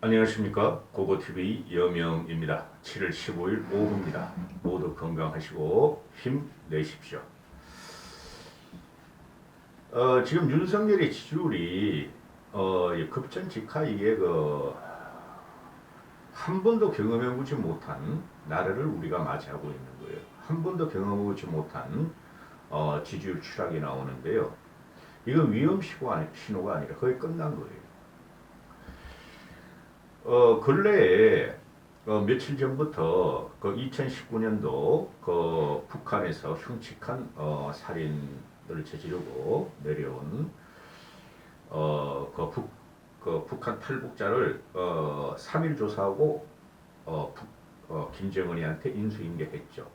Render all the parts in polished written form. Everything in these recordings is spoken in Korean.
안녕하십니까. 고고TV 여명입니다. 7월 15일 오후입니다. 모두 건강하시고 힘내십시오. 지금 윤석열의 지지율이 급전직하 이게 한 번도 경험해보지 못한 나라를 우리가 맞이하고 있는 거예요. 한 번도 경험해보지 못한 지지율 추락이 나오는데요. 이건 위험 신호가 아니라 거의 끝난 거예요. 근래에 며칠 전부터 2019년도 북한에서 흉측한 살인을 저지르고 내려온 북한 탈북자를 3일 조사하고 김정은이한테 인수인계했죠.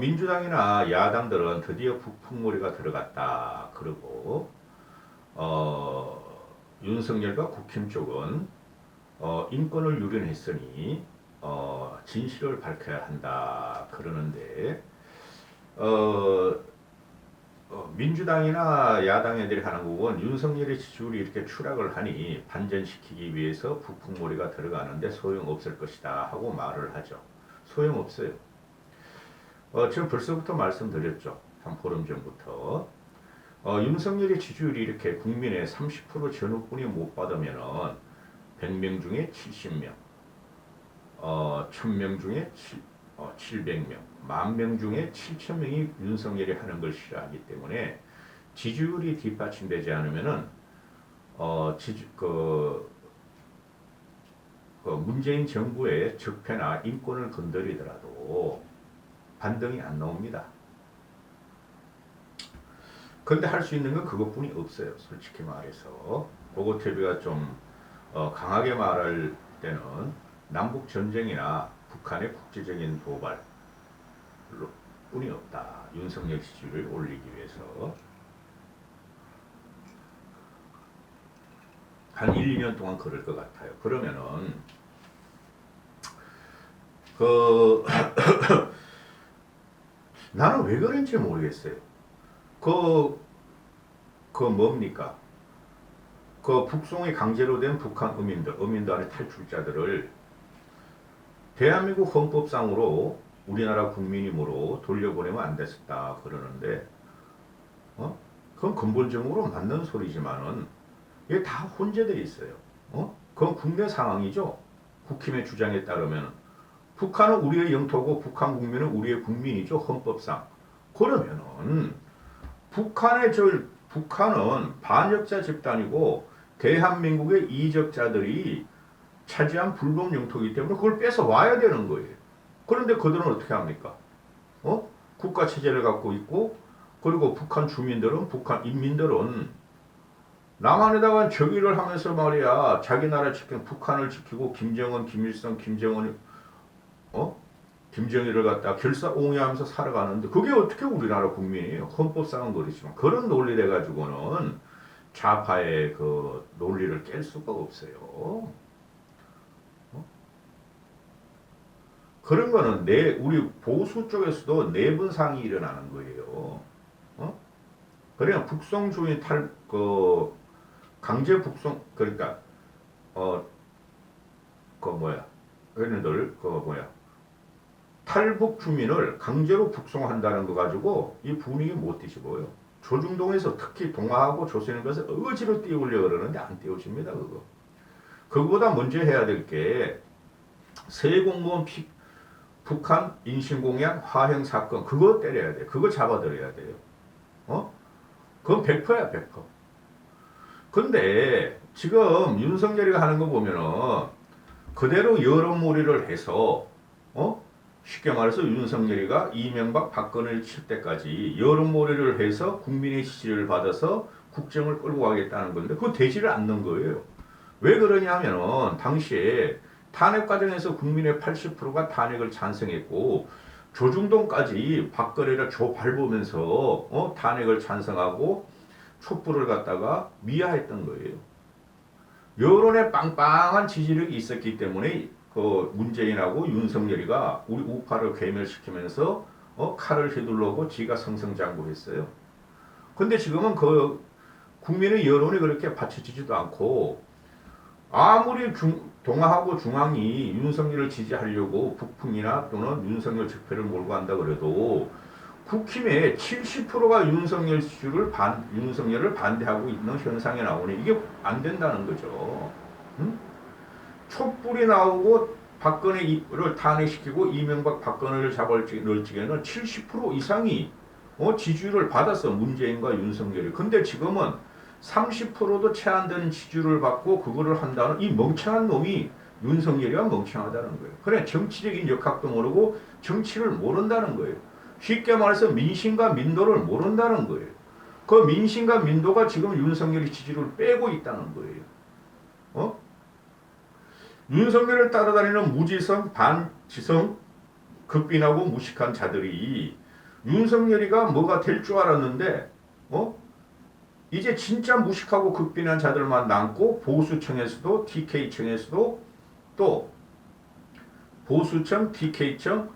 민주당이나 야당들은 드디어 북풍몰이가 들어갔다. 그러고 윤석열과 국힘 쪽은 인권을 유린했으니 진실을 밝혀야 한다 그러는데 민주당이나 야당 애들이 하는 거건 윤석열의 지지율이 이렇게 추락을 하니 반전시키기 위해서 북풍몰이가 들어가는데 소용없을 것이다 하고 말을 하죠. 소용없어요. 제가 벌써부터 말씀드렸죠. 한 보름 전부터. 윤석열의 지지율이 이렇게 국민의 30% 전후뿐이 못 받으면은 100명 중에 70명, 1000명 중에 700명, 10,000명 중에 7,000명이 윤석열이 하는 걸 싫어하기 때문에 지지율이 뒷받침되지 않으면은 문재인 정부의 적폐나 인권을 건드리더라도 반등이 안 나옵니다. 근데 할 수 있는 건 그것뿐이 없어요. 솔직히 말해서 고고TV가 좀 강하게 말할 때는 남북 전쟁이나 북한의 국제적인 도발로 뿐이 없다. 윤석열 지지율을 올리기 위해서 한 1, 2년 동안 그럴 것 같아요. 그러면은 나는 왜 그런지 모르겠어요. 뭡니까? 북송이 강제로 된 북한 어민들의 탈출자들을 대한민국 헌법상으로 우리나라 국민이므로 돌려보내면 안 됐었다 그러는데, 그건 근본적으로 맞는 소리지만은 이게 다 혼재되어 있어요. 그건 국내 상황이죠. 국힘의 주장에 따르면 북한은 우리의 영토고 북한 국민은 우리의 국민이죠. 헌법상. 그러면은 북한은 반역자 집단이고 대한민국의 이적자들이 차지한 불법 영토이기 때문에 그걸 뺏어 와야 되는 거예요. 그런데 그들은 어떻게 합니까? 국가 체제를 갖고 있고, 그리고 북한 인민들은 남한에다가 적의를 하면서 말이야, 자기 나라 지키는 북한을 지키고 김정은, 김일성, 김정일을 갖다 결사옹위하면서 살아가는데 그게 어떻게 우리나라 국민이에요? 헌법상은 그렇지만 그런 논리래 가지고는 좌파의 논리를 깰 수가 없어요. 그런 거는 우리 보수 쪽에서도 내분상이 일어나는 거예요. 그러니까 북송주의 강제 북송, 그러니까 얘네들 탈북 주민을 강제로 북송한다는 거 가지고 이 분위기 못 뒤집어요. 조중동에서 특히 동아하고 조선인 것을 어지로 띄우려 그러는데 안 띄워집니다. 그거보다 먼저 해야 될 게 세공무원 북한 인신공양 화형 사건 그거 때려야 돼. 그거 잡아들여야 돼요. 그건 100%야 100%. 근데 지금 윤석열이 하는 거 보면은 그대로 여론몰이를 해서 쉽게 말해서 윤석열이가 이명박 박근혜를 칠 때까지 여론몰이를 해서 국민의 지지를 받아서 국정을 끌고 가겠다는 건데 그거 되지를 않는 거예요. 왜 그러냐면은 당시에 탄핵 과정에서 국민의 80%가 탄핵을 찬성했고 조중동까지 박근혜를 밟으면서 탄핵을 찬성하고 촛불을 갖다가 미화했던 거예요. 여론에 빵빵한 지지력이 있었기 때문에 문재인하고 윤석열이가 우리 우파를 괴멸시키면서 칼을 휘둘러고 지가 승승장구했어요. 근데 지금은 국민의 여론이 그렇게 받쳐지지도 않고 아무리 동아하고 중앙이 윤석열을 지지하려고 북풍이나 또는 윤석열 적폐를 몰고 간다 그래도 국힘의 70%가 윤석열을 반대하고 있는 현상에 나오니 이게 안 된다는 거죠. 응? 촛불이 나오고 박근혜를 탄핵시키고 이명박 박근혜를 잡을 적에는 70% 이상이 지지율을 받았어. 문재인과 윤석열이. 근데 지금은 30%도 채 안 되는 지지율을 받고 그거를 한다는 이 멍청한 놈이 윤석열이가 멍청하다는 거예요. 그래 정치적인 역학도 모르고 정치를 모른다는 거예요. 쉽게 말해서 민심과 민도를 모른다는 거예요. 그 민심과 민도가 지금 윤석열이 지지율을 빼고 있다는 거예요. 윤석열을 따라다니는 무지성, 반지성, 극빈하고 무식한 자들이 윤석열이가 뭐가 될 줄 알았는데 이제 진짜 무식하고 극빈한 자들만 남고 보수청에서도 TK청에서도 또 보수청, TK청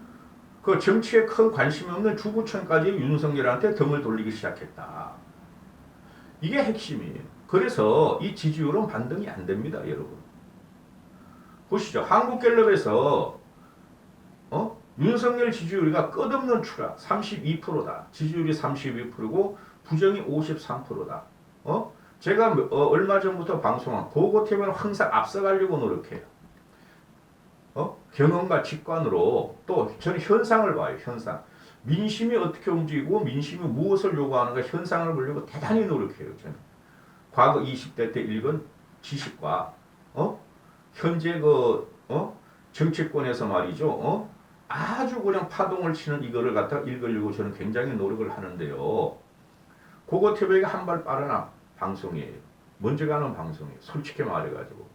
그 정치에 큰 관심이 없는 주구청까지 윤석열한테 등을 돌리기 시작했다. 이게 핵심이에요. 그래서 이 지지율은 반등이 안 됩니다, 여러분. 보시죠. 한국갤럽에서 윤석열 지지율이 끝없는 추락 32%다. 지지율이 32%고 부정이 53%다. 제가 얼마 전부터 방송한 고고TV는 항상 앞서가려고 노력해요. 경험과 직관으로 또 저는 현상을 봐요. 현상. 민심이 어떻게 움직이고 민심이 무엇을 요구하는가 현상을 보려고 대단히 노력해요. 저는. 과거 20대 때 읽은 지식과 현재 정치권에서 말이죠. 아주 그냥 파동을 치는 이거를 갖다 읽으려고 저는 굉장히 노력을 하는데요. 고고TV가 한 발 빠른 방송이에요. 먼저 가는 방송이에요. 솔직히 말해가지고.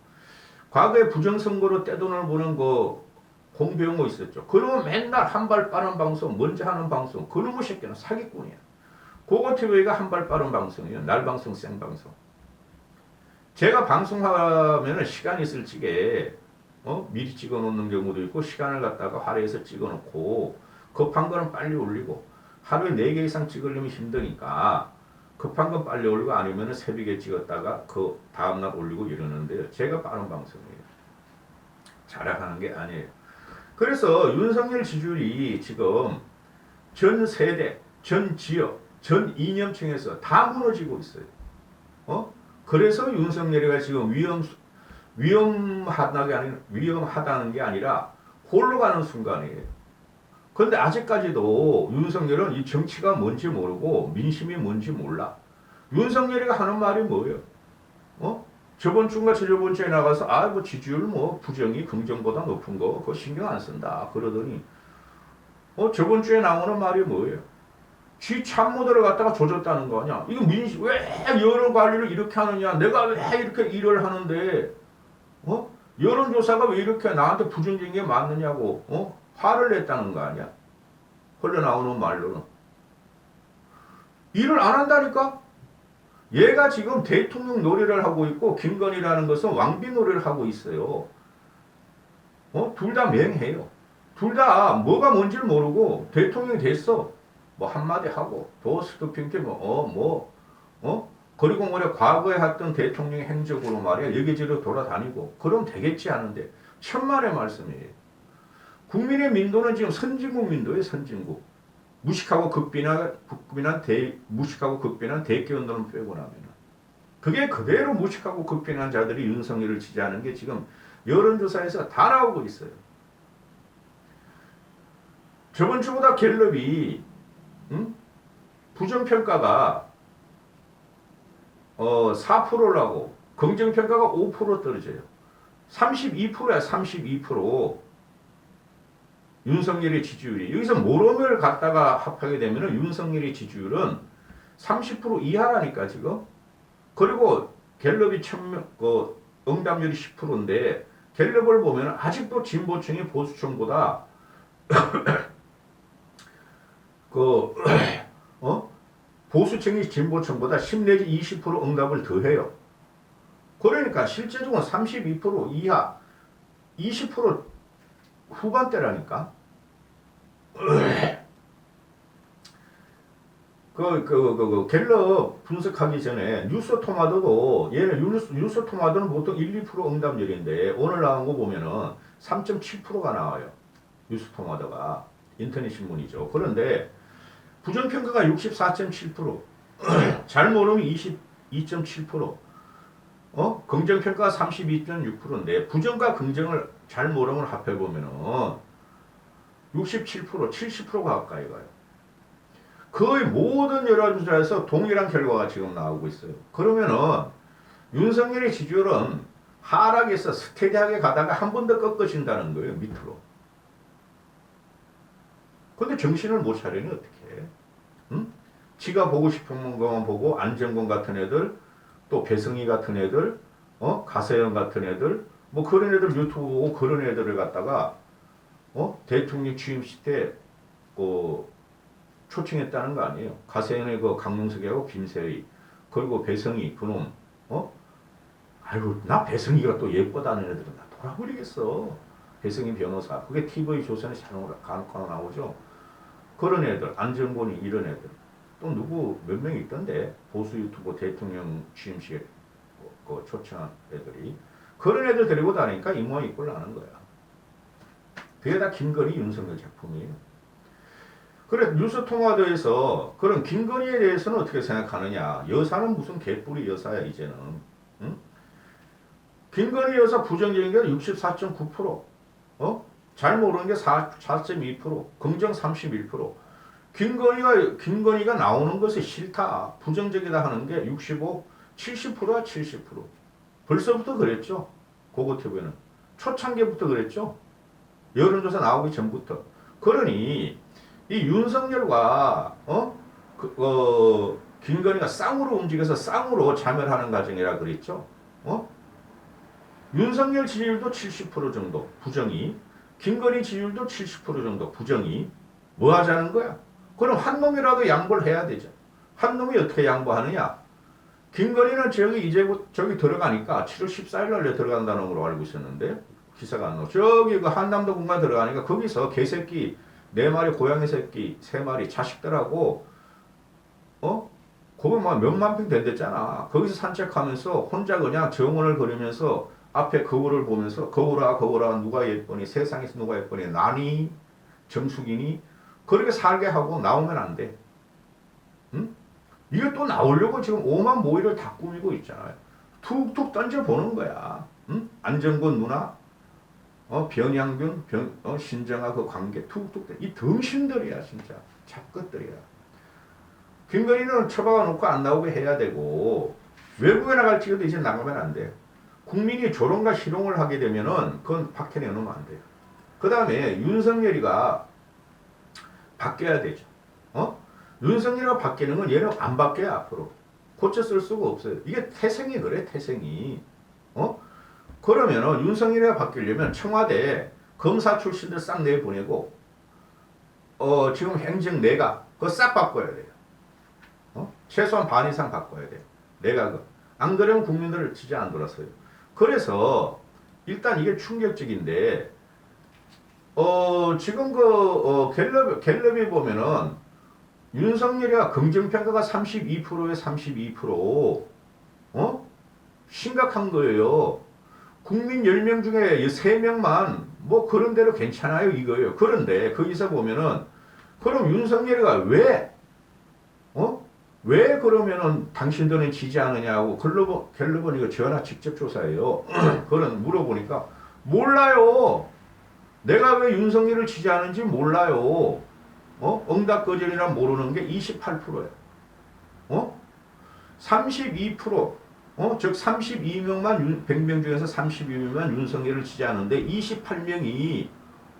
과거에 부정선거로 떼돈을 버는 공병호 있었죠. 그놈은 맨날 한 발 빠른 방송, 먼저 하는 방송. 그놈의 새끼는 사기꾼이야. 고고TV가 한 발 빠른 방송이에요. 날방송, 생방송. 제가 방송하면은 시간이 있을 적에 미리 찍어놓는 경우도 있고 시간을 갖다가 할애해서 찍어놓고 급한 거는 빨리 올리고 하루에 4개 이상 찍으려면 힘드니까 급한 건 빨리 올리고 아니면 새벽에 찍었다가 그 다음날 올리고 이러는데요. 제가 빠른 방송이에요. 자랑하는 게 아니에요. 그래서 윤석열 지지율이 지금 전 세대, 전 지역, 전 이념층에서 다 무너지고 있어요. 그래서 윤석열이가 지금 위험하다는 게 아니라 홀로 가는 순간이에요. 그런데 아직까지도 윤석열은 이 정치가 뭔지 모르고 민심이 뭔지 몰라. 윤석열이가 하는 말이 뭐예요? 저번 주인가 저번 주에 나가서 뭐 지지율 부정이 긍정보다 높은 거 그거 신경 안 쓴다 그러더니 저번 주에 나오는 말이 뭐예요? 지 참모들을 갖다가 조졌다는 거 아니야? 이거 왜 여론 관리를 이렇게 하느냐? 내가 왜 이렇게 일을 하는데 여론조사가 왜 이렇게 나한테 부정적인 게 맞느냐고 화를 냈다는 거 아니야? 흘러나오는 말로는. 일을 안 한다니까? 얘가 지금 대통령 놀이를 하고 있고 김건희라는 것은 왕비 놀이를 하고 있어요. 둘 다 맹해요. 둘 다 뭐가 뭔지를 모르고 대통령이 됐어. 한마디 하고 도스토핑게 그리고 과거에 했던 대통령의 행적으로 말이야 여기저기 돌아다니고 그럼 되겠지 하는데 천만의 말씀이에요. 국민의 민도는 지금 선진국 민도예요. 선진국. 무식하고 극빈한 대기운동을 빼고 나면 그게 그대로 무식하고 극빈한 자들이 윤석열을 지지하는 게 지금 여론조사에서 다 나오고 있어요. 저번 주보다 갤럽이 부정평가가 4%라고 긍정평가가 5% 떨어져요. 32%야 32%. 윤석열의 지지율이 여기서 모름을 갖다가 합하게 되면 윤석열의 지지율은 30% 이하라니까 지금. 그리고 갤럽이 응답률이 10%인데 갤럽을 보면 아직도 진보층이 보수층보다 보수층이 진보층보다 10 내지 20% 응답을 더해요. 그러니까 실제적으로 32% 이하 20% 후반대라니까. 갤럽 분석하기 전에 뉴스토마토도 얘는 뉴스토마토는 보통 1, 2% 응답률인데 오늘 나온 거 보면은 3.7%가 나와요. 뉴스토마토가 인터넷 신문이죠. 그런데 부정평가가 64.7%, 잘 모르면 22.7%, 긍정평가가 32.6%인데 부정과 긍정을 잘 모르면 합해 보면은 67%, 70%가 가까이 가요. 거의 모든 여론조사에서 동일한 결과가 지금 나오고 있어요. 그러면은 윤석열의 지지율은 하락에서 스테디하게 가다가 한 번 더 꺾어진다는 거예요. 밑으로. 근데 정신을 못 차리니 어떻게 해? 응? 지가 보고 싶은 것만 보고 안정권 같은 애들, 또 배승희 같은 애들, 가세현 같은 애들, 뭐 그런 애들 유튜브 보고 그런 애들을 갖다가 대통령 취임식 때 초청했다는 거 아니에요. 가세현의 그 강문석이하고 김세희, 그리고 배승희 그놈, 아이고 나 배승희가 또 예쁘다는 애들은 나 돌아버리겠어. 배승희 변호사, 그게 TV 조선에 간혹 나오죠. 그런 애들, 안정권이 이런 애들, 또 누구 몇 명 있던데 보수 유튜버 대통령 취임식에 초청한 애들이 그런 애들 데리고 다니니까 이 모양 이꼴 나는 거야. 그게 다 김건희 윤석열 작품이에요. 그래 뉴스토마토에서 그런 김건희에 대해서는 어떻게 생각하느냐. 여사는 무슨 개뿔이 여사야 이제는. 응? 김건희 여사 부정적인 게 64.9%, 잘 모르는 게 4.2%, 긍정 31%. 김건희가 나오는 것이 싫다, 부정적이다 하는 게 65, 70%야 70%. 벌써부터 그랬죠. 고고TV는 초창기부터 그랬죠. 여론조사 나오기 전부터. 그러니 이 윤석열과 김건희가 쌍으로 움직여서 쌍으로 자멸하는 과정이라 그랬죠. 윤석열 지지율도 70% 정도 부정이, 김건희 지지율도 70% 정도 부정이. 뭐 하자는 거야? 그럼 한 놈이라도 양보를 해야 되죠. 한 놈이 어떻게 양보하느냐? 김건희는 저기 들어가니까 7월 14일 날에 들어간다는 걸로 알고 있었는데 기사가 안 나와. 저기 그 한남도 공간 들어가니까 거기서 개새끼 4마리 고양이 새끼 3마리 자식들하고 거기 막 몇만 평 된댔잖아. 거기서 산책하면서 혼자 그냥 정원을 그리면서 앞에 거울을 보면서 거울아 누가 예쁘니, 세상에서 누가 예쁘니, 나니 정숙이니, 그렇게 살게 하고 나오면 안 돼. 응? 이게 또 나오려고 지금 오만 모의를 다 꾸미고 있잖아요. 툭툭 던져보는 거야. 응? 안정권 누나, 변양균, 신정아 그 관계 툭툭 이 덩신들이야 진짜. 잡것들이야. 김건희는 처박아 놓고 안 나오게 해야 되고, 외국에 나갈지라도 이제 나가면 안 돼. 국민이 조롱과 희롱을 하게 되면은 그건 박해내 놓으면 안 돼요. 그 다음에 윤석열이가 바뀌어야 되죠. 윤석열이가 바뀌는 건 얘는 안 바뀌어요 앞으로. 고쳐 쓸 수가 없어요. 이게 태생이 그래 태생이. 그러면은 윤석열이가 바뀌려면 청와대 검사 출신들 싹 내보내고 지금 행정 내각 그거 싹 바꿔야 돼요. 최소한 반 이상 바꿔야 돼요. 내각은. 안 그러면 국민들을 지지 안 돌았어요. 그래서 일단 이게 충격적인데 지금 갤럽이 보면은 윤석열이가 긍정평가가 32%에 32%, 심각한 거예요. 국민 10명 중에 3명만 뭐 그런 대로 괜찮아요 이거예요. 그런데 거기서 보면은 그럼 윤석열이가 왜 그러면은 당신들은 지지하느냐고 갤럽은 이거 전화 직접 조사해요. 그런 물어보니까 몰라요. 내가 왜 윤석열을 지지하는지 몰라요. 응답거절이란 모르는 게 28%예요. 32%, 즉 32명만 100명 중에서 32명만 윤석열을 지지하는데 28명이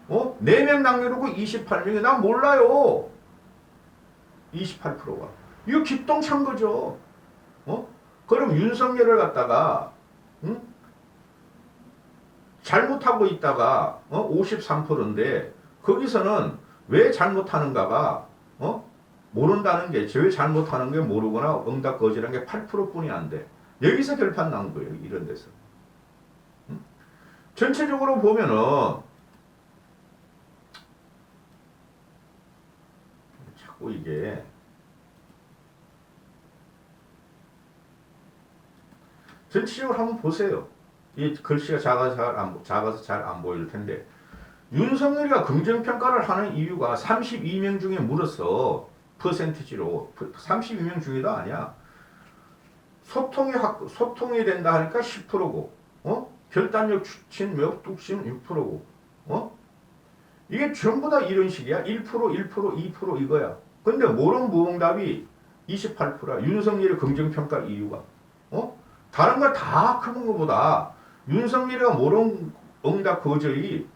4명 남겨놓고 28명이 난 몰라요. 28%가. 이거 기똥찬 거죠. 그럼 윤석열을 갖다가 잘못하고 있다가 53%인데 거기서는 왜 잘못하는가가 모른다는 게, 왜 잘못하는 게 모르거나 응답 거절한 게 8%뿐이 안 돼. 여기서 결판 난 거예요. 이런 데서. 전체적으로 보면은 자꾸 이게 전체적으로 한번 보세요. 이 글씨가 작아서 잘 안 보일 텐데 윤석열이가 긍정평가를 하는 이유가 32명 중에 물어서 퍼센티지로 32명 중에도 아니야. 소통이 된다 하니까 10%고, 결단력, 추진, 몇, 뚝심 6%고, 이게 전부 다 이런 식이야. 1%, 2% 이거야. 근데 모론 무응답이 28%야. 윤석열의 긍정평가 이유가. 다른 거 다 크는 것보다 윤석열이가 모론 응답 거절이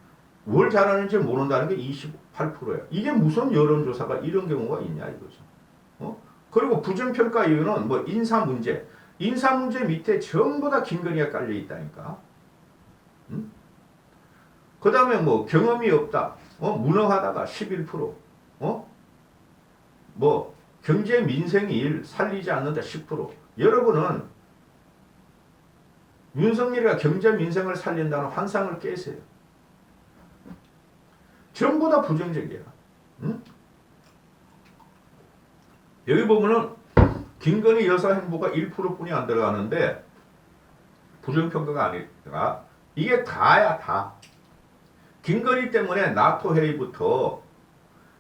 뭘 잘하는지 모른다는 게 28%야. 이게 무슨 여론조사가 이런 경우가 있냐 이거죠. 그리고 부정평가 이유는 뭐 인사 문제 밑에 전부 다 김건희가 깔려 있다니까. 그 다음에 뭐 경험이 없다. 무능하다가 11%. 뭐 경제 민생 일 살리지 않는다 10%. 여러분은 윤석열이가 경제 민생을 살린다는 환상을 깨세요. 전부 다 부정적이야. 여기 보면은 김건희 여사 행보가 1%뿐이 안 들어가는데 부정평가가 아니라 이게 다야 다. 김건희 때문에 나토 회의부터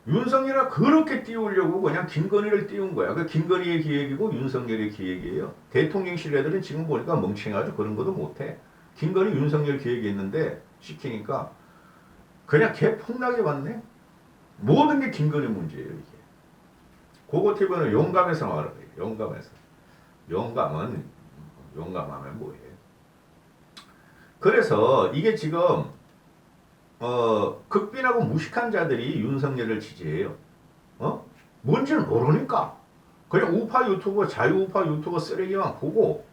윤석열이가 그렇게 띄우려고 그냥 김건희를 띄운 거야. 그 김건희의 기획이고 윤석열의 기획이에요. 대통령실 애들은 지금 보니까 멍청해가지고 그런 것도 못해. 김건희 윤석열 기획이 있는데 시키니까 그냥 개 폭나게 받네. 모든 게 김건희 문제예요 이게. 그거 TV는 용감해서 말을 해요. 용감해서. 용감하면 뭐해. 그래서 이게 지금 극빈하고 무식한 자들이 윤석열을 지지해요. 뭔지는 모르니까 그냥 우파 유튜버 자유우파 유튜버 쓰레기만 보고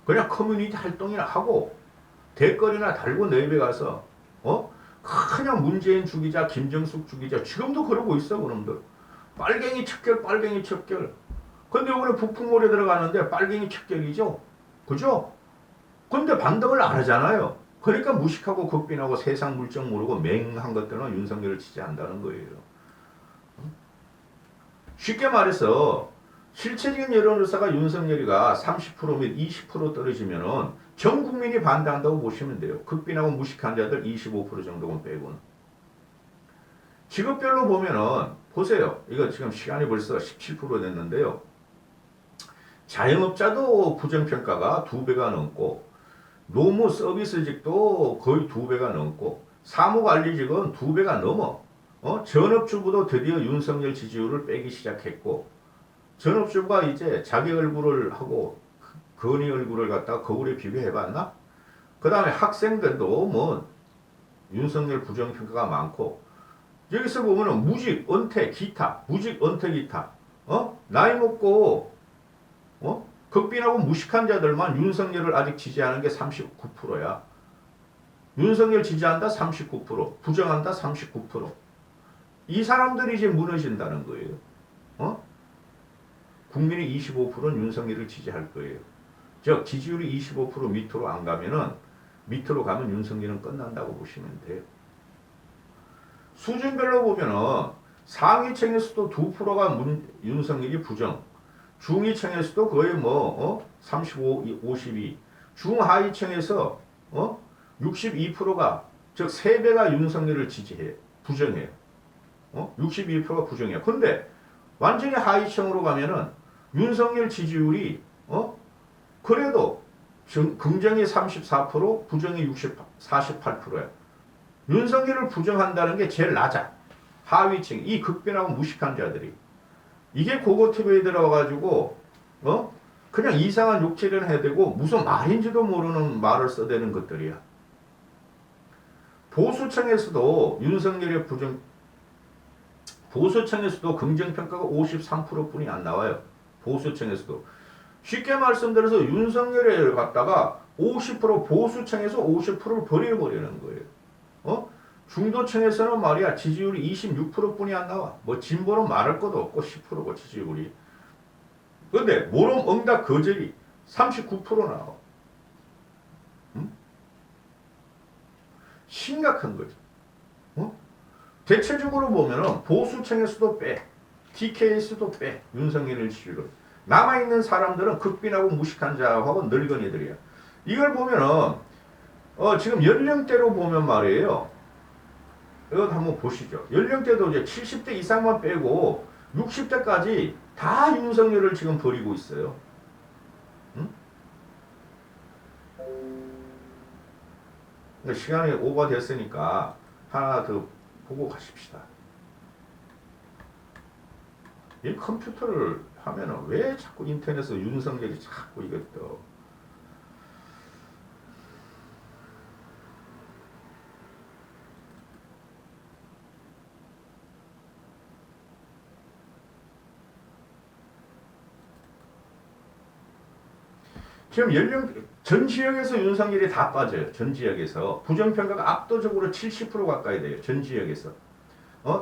그냥 커뮤니티 활동이나 하고 댓글이나 달고 네이버에 가서 그냥 문재인 죽이자 김정숙 죽이자 지금도 그러고 있어 그놈들. 빨갱이 척결 근데 이번에 북풍몰에 들어가는데 빨갱이 척결이죠. 그죠? 근데 반등을 안 하잖아요. 그러니까 무식하고 극빈하고 세상 물정 모르고 맹한 것들은 윤석열을 지지한다는 거예요. 쉽게 말해서 실체적인 여론조사가 윤석열이가 30% 및 20% 떨어지면은 전 국민이 반대한다고 보시면 돼요. 극빈하고 무식한 자들 25% 정도는 빼고는. 직업별로 보면은 보세요. 이거 지금 시간이 벌써 17% 됐는데요. 자영업자도 부정평가가 2배가 넘고 노무 서비스직도 거의 2배가 넘고 사무관리직은 2배가 넘어. 전업주부도 드디어 윤석열 지지율을 빼기 시작했고 전업주부가 이제 자기 얼굴을 하고 건희 얼굴을 갖다가 거울에 비교해봤나? 그 다음에 학생들도 뭐 윤석열 부정평가가 많고 여기서 보면은 무직, 은퇴, 기타 나이 먹고 극빈하고 무식한 자들만 윤석열을 아직 지지하는 게 39%야. 윤석열 지지한다 39%, 부정한다 39%. 이 사람들이 이제 무너진다는 거예요. 국민의 25%는 윤석열을 지지할 거예요. 즉 지지율이 25% 밑으로 안 가면은 밑으로 가면 윤석열은 끝난다고 보시면 돼요. 수준별로 보면은 상위층에서도 2%가 윤석열이 부정, 중위층에서도 거의 35, 52, 중하위층에서 62%가 즉 3배가 윤석열을 지지해요. 부정해요. 62%가 부정해요. 근데 완전히 하위층으로 가면은 윤석열 지지율이 그래도 긍정이 34%, 부정이 48%야. 윤석열을 부정한다는 게 제일 낮아. 하위층, 이 극빈하고 무식한 자들이. 이게 고고 TV에 들어가가지고 그냥 이상한 욕질을 해대고 무슨 말인지도 모르는 말을 써대는 것들이야. 보수층에서도 윤석열의 보수층에서도 긍정평가가 53%뿐이 안 나와요. 보수층에서도. 쉽게 말씀드려서 윤석열을 갖다가 50% 보수층에서 50%를 버려버리는 거예요. 중도층에서는 말이야 지지율이 26%뿐이 안 나와. 뭐 진보는 말할 것도 없고 10%고 지지율이. 근데 모름 응답 거절이 39% 나와. 심각한 거죠. 대체적으로 보면은 보수층에서도 빼, TK에서도 빼, 윤석열을 지지율을. 남아있는 사람들은 극빈하고 무식한 자하고 늙은이들이야. 이걸 보면은 지금 연령대로 보면 말이에요. 이거 한번 보시죠. 연령대도 이제 70대 이상만 빼고 60대까지 다 윤석열을 지금 버리고 있어요. 응? 시간이 오버됐으니까 하나 더 보고 가십시다. 이 컴퓨터를 하면은 왜 자꾸 인터넷에서 윤석열이 자꾸 이것도 지금 전 지역에서 윤석열이 다 빠져요. 전 지역에서 부정평가가 압도적으로 70% 가까이 돼요. 전 지역에서.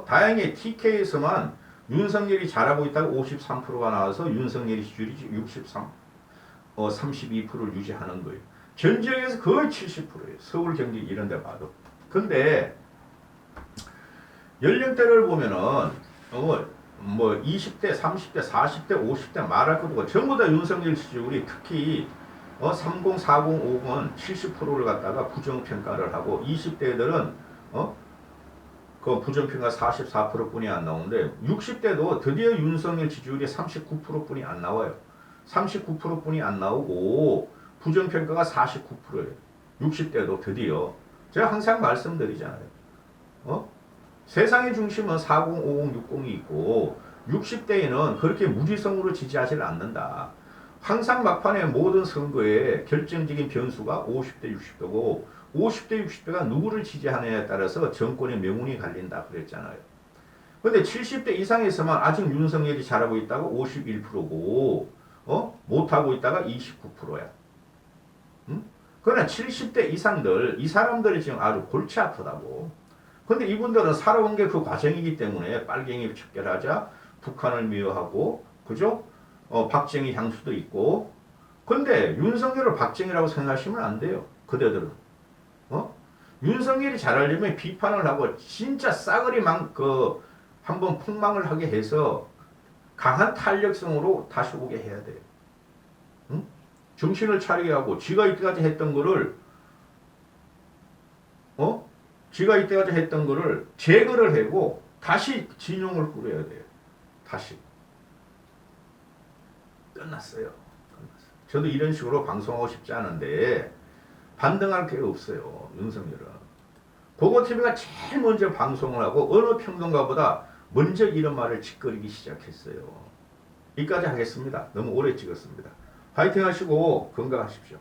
다행히 TK에서만 윤석열이 잘하고 있다가 53%가 나와서 윤석열이 지지율이 32%를 유지하는 거예요. 전 지역에서 거의 70%예요. 서울, 경기 이런 데 봐도. 근데 연령대를 보면은 뭐 20대, 30대, 40대, 50대 말할 것도 없고 전부 다 윤석열 지지율이 특히 30, 40, 50은 70%를 갖다가 부정평가를 하고 20대들은 그 부정평가 44%뿐이 안 나오는데 60대도 드디어 윤석열 지지율이 39%뿐이 안 나와요. 39%뿐이 안 나오고 부정평가가 49%예요. 60대도 드디어. 제가 항상 말씀드리잖아요. 세상의 중심은 40, 50, 60이 있고 60대에는 그렇게 무지성으로 지지하지 않는다. 항상 막판에 모든 선거에 결정적인 변수가 50대, 60대고 50대, 60대가 누구를 지지하느냐에 따라서 정권의 명운이 갈린다 그랬잖아요. 근데 70대 이상에서만 아직 윤석열이 잘하고 있다가 51%고 못하고 있다가 29%야. 응? 그러나 70대 이상들 이 사람들이 지금 아주 골치 아프다고. 근데 이분들은 살아온 게 그 과정이기 때문에 빨갱이 척결하자 북한을 미워하고 그죠? 박정희 향수도 있고. 근데 윤석열을 박정희라고 생각하시면 안 돼요. 그대들은. 윤석열이 잘하려면 비판을 하고 진짜 싸그리 한번 폭망을 하게 해서 강한 탄력성으로 다시 오게 해야 돼요. 응? 정신을 차리게 하고 지가 이때까지 했던 거를 제거를 하고 다시 진용을 꾸려야 돼요. 다시. 끝났어요. 저도 이런 식으로 방송하고 싶지 않은데 반등할 게 없어요. 윤석열은. 고고TV가 제일 먼저 방송을 하고 어느 평론가보다 먼저 이런 말을 짓거리기 시작했어요. 여기까지 하겠습니다. 너무 오래 찍었습니다. 파이팅 하시고 건강하십시오.